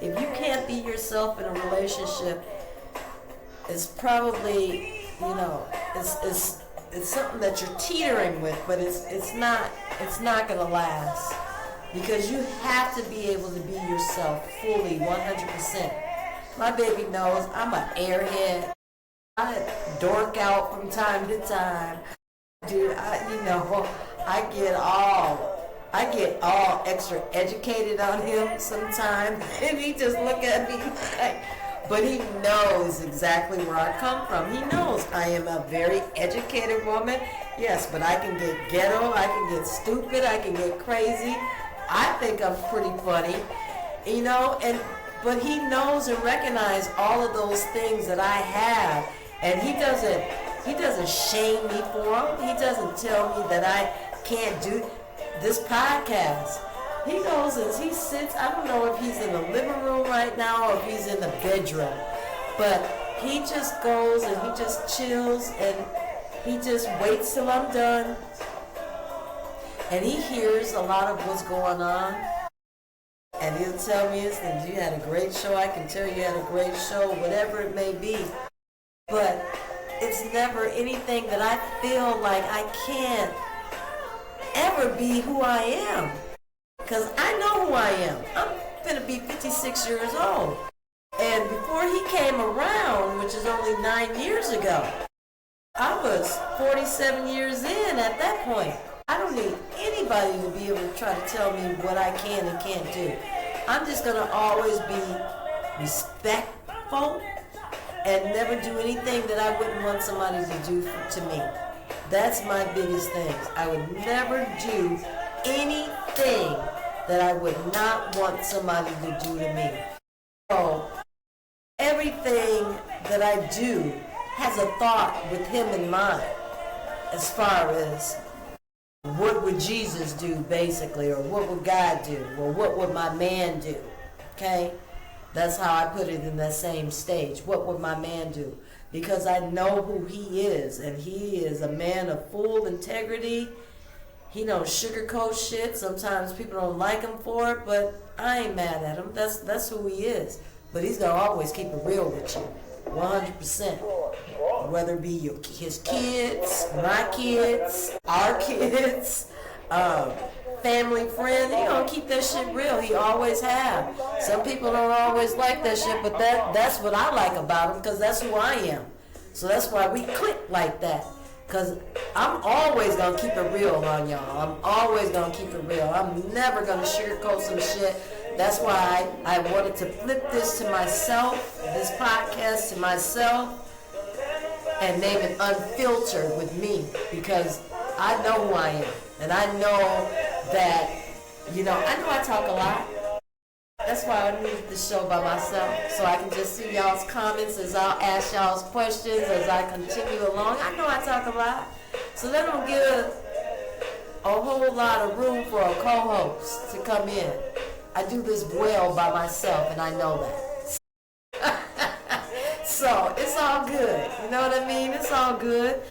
If you can't be yourself in a relationship, it's probably, it's something that you're teetering with, but it's not gonna last, because you have to be able to be yourself fully, 100%. My baby knows I'm an airhead. I dork out from time to time. Dude, I get all extra educated on him sometimes, and he just look at me like, but he knows exactly where I come from. He knows I am a very educated woman. Yes, but I can get ghetto, I can get stupid, I can get crazy. I think I'm pretty funny, but he knows and recognizes all of those things that I have, and he doesn't shame me for them. He doesn't tell me that I can't do this podcast. He goes and he sits, I don't know if he's in the living room right now or if he's in the bedroom, but he just goes and he just chills and he just waits till I'm done, and he hears a lot of what's going on, and he'll tell me, you had a great show, I can tell you had a great show, whatever it may be, but it's never anything that I feel like I can't ever be who I am. Because I know who I am. I'm going to be 56 years old. And before he came around, which is only 9 years ago, I was 47 years in at that point. I don't need anybody to be able to try to tell me what I can and can't do. I'm just going to always be respectful and never do anything that I wouldn't want somebody to do to me. That's my biggest thing. I would never do anything that I would not want somebody to do to me. So everything that I do has a thought with him in mind, as far as what would Jesus do, basically, or what would God do, or what would my man do, okay? That's how I put it in that same stage. What would my man do? Because I know who he is, and he is a man of full integrity. He don't sugarcoat shit. Sometimes people don't like him for it, but I ain't mad at him. That's who he is. But he's gonna always keep it real with you, 100%. Whether it be his kids, my kids, our kids, family, friends, he gonna keep that shit real. He always have. Some people don't always like that shit, but that's what I like about him, because that's who I am. So that's why we click like that. Because I'm always going to keep it real on y'all. I'm always going to keep it real. I'm never going to sugarcoat some shit. That's why I wanted to flip this to myself, this podcast to myself, and name it Unfiltered with me. Because I know who I am. And I know that, I know I talk a lot. That's why I need the show by myself, so I can just see y'all's comments as I'll ask y'all's questions as I continue along. I know I talk a lot, so that don't give a whole lot of room for a co-host to come in. I do this well by myself, and I know that. So it's all good. You know what I mean? It's all good.